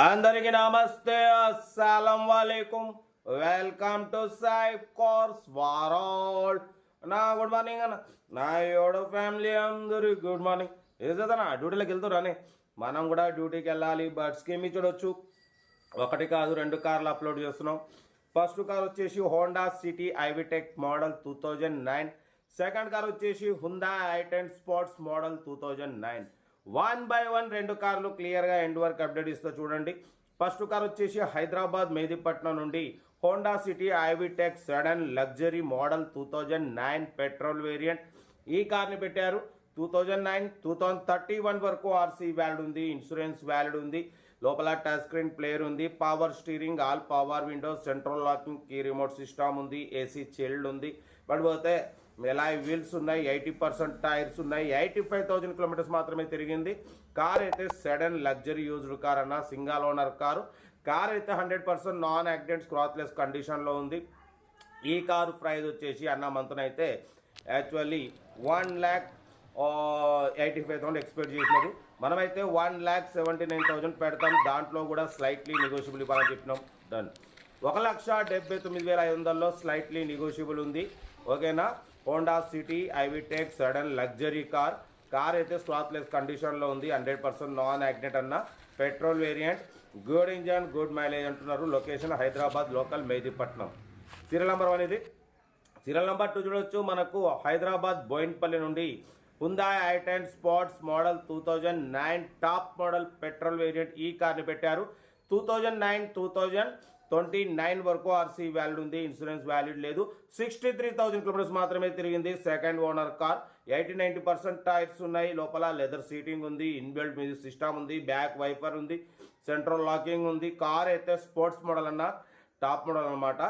అందరికి నమస్తే, అస్సలం వాలేకుం. Welcome to Saif course world. నా గుడ్ మార్నింగ్ అన్న, నా యోడ ఫ్యామిలీ అందరు గుడ్ మార్నింగ్. ఏదన్నా డ్యూటీలోకి వెళ్తురానే, మనం కూడా డ్యూటీకి వెళ్ళాలి. బర్డ్స్కి ఏమి చూడొచ్చు, ఒకటి కాదు రెండు కార్లు అప్లోడ్ చేస్తున్నాం. ఫస్ట్ కార్ వచ్చేసి Honda City iVTEC model 2009. Second car వచ్చేసి Hyundai i10 sports model 2009. 1 by 1 రెండు కార్లు క్లియర్గా ఎండ్ వరకు అప్డేట్ ఇస్తా చూడండి. ఫస్ట్ కార్ వచ్చేసి హైదరాబాద్ మెహదీపట్నం నుండి Honda City iVTEC sedan luxury model 2009 petrol variant. ఈ కార్ని పెట్టారు 2009 2031 వరకు ఆర్సీ వ్యాలిడ్ ఉంది, ఇన్సూరెన్స్ వ్యాలిడ్ ఉంది. లోపల టచ్ స్క్రీన్ ప్లేయర్ ఉంది, power steering, all power windows, central locking key remote system ఉంది, ఏసీ చిల్డ్ ఉంది. బట్ పోతే ఎలాయ్ వీల్స్ ఉన్నాయి, 80% టైర్స్ ఉన్నాయి, 85,000 కిలోమీటర్స్ మాత్రమే తిరిగింది. కార్ అయితే సెడన్ లగ్జరీ యూజ్డ్ కార్ అన్న, సింగల్ ఓనర్ కారు. కార్ అయితే 100% నాన్ యాక్సిడెంట్స్ క్రాత్లెస్ కండిషన్లో ఉంది. ఈ కారు ప్రైస్ వచ్చేసి అన్న మంత్న అయితే యాక్చువల్లీ 1,85,000 ఎక్స్పెక్ట్ చేసినారు. మనమైతే 1,79,000 పెడతాం. దాంట్లో కూడా స్లైట్లీ నెగోషియబుల్ ఇవ్వాలని చెప్పినాం. డన్. 1,79,500లో స్లైట్లీ నెగోషియబుల్ ఉంది. ఓకేనా. Honda City iVTEC sedan luxury car. Car అయితే స్క్రాచ్లెస్ కండిషన్లో ఉంది, 100% నాన్ యాక్సిడెంట్ అన్న, petrol variant, good engine, good mileage అంటున్నారు. Location Hyderabad local Mehdipatnam. Serial number 1 ఇది. సీరియల్ నెంబర్ 2 చూడొచ్చు. మనకు హైదరాబాద్ బోయిన్పల్లి నుండి Honda i10 sports model 2009 top model petrol variant. ఈ కార్ని పెట్టారు 2009 వరకు ఆర్సీ వ్యాలిడ్ ఉంది, ఇన్సూరెన్స్ వ్యాలిడ్ లేదు. 63,000 కిలోమీటర్స్ మాత్రమే తిరిగింది. Second owner car. 80-90% టైర్స్ ఉన్నాయి. లోపల లెదర్ సీటింగ్ ఉంది, ఇన్బిల్ట్ మ్యూజిక్ సిస్టమ్ ఉంది, బ్యాక్ వైపర్ ఉంది, సెంట్రల్ లాకింగ్ ఉంది. కార్ అయితే స్పోర్ట్స్ మోడల్ అన్న, టాప్ మోడల్ అనమాట.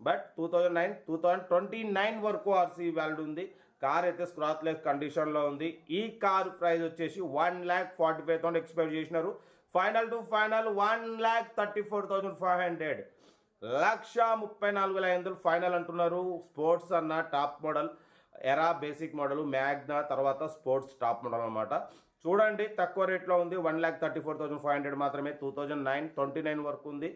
బట్ 2029 వరకు ఆర్సీ వ్యాలిడ్ ఉంది. కార్ అయితే స్క్రాచ్లెస్ కండిషన్లో ఉంది. ఈ కార్ ప్రైస్ వచ్చేసి 1,45,000 ఎక్స్పెక్ట్ చేసినారు. ఫైనల్ టు ఫైనల్ 1,34,500, 1,34,500 ఫైనల్ అంటున్నారు. స్పోర్ట్స్ అన్న, టాప్ మోడల్, ఎరా బేసిక్ మోడల్, మ్యాగ్నా, తర్వాత స్పోర్ట్స్ టాప్ మోడల్ అనమాట. చూడండి తక్కువ రేట్లో ఉంది. 1,34,500 మాత్రమే. 2029 వరకు ఉంది.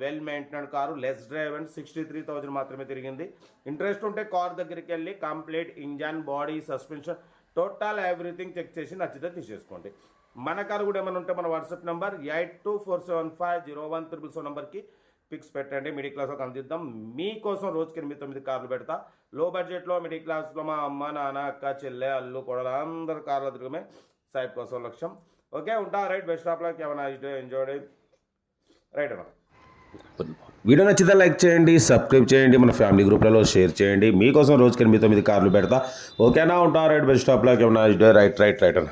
Well maintained car, less drive and 63,000 మాత్రమే తిరిగింది. ఇంట్రెస్ట్ ఉంటే కార్ దగ్గరికి వెళ్ళి complete engine, body, suspension, total everything check చేసి నచ్చితే తీసేసుకోండి. మన కారు కూడా ఏమైనా ఉంటే మన వాట్సాప్ నెంబర్ 8247501377 నెంబర్కి పిక్స్ పెట్టండి. మిడిల్ క్లాస్లోకి అందిద్దాం. మీకోసం రోజుకి 8-9 కార్లు పెడతా. లో బడ్జెట్లో మిడిల్ క్లాస్లో మా అమ్మ, నాన్న, అక్క, చెల్లె, అల్లు, కొడలు అందరు కార్ల తిరగమే సైఫ్ కోసం లక్ష్యం. ఓకే ఉంటా. రైట్. Best of luck. ఏమైనా ఎంజాయ్. రైట్ అన్న. వీడియో నచ్చితే లైక్ చేయండి, సబ్స్క్రైబ్ చేయండి, మన ఫ్యామిలీ గ్రూప్లలో షేర్ చేయండి. మీకోసం రోజుకి 8-9 కార్లు పెడతా. ఓకేనా ఉంటా. రైట్. Best of luck. ఏమైనా రైట్ అన్న.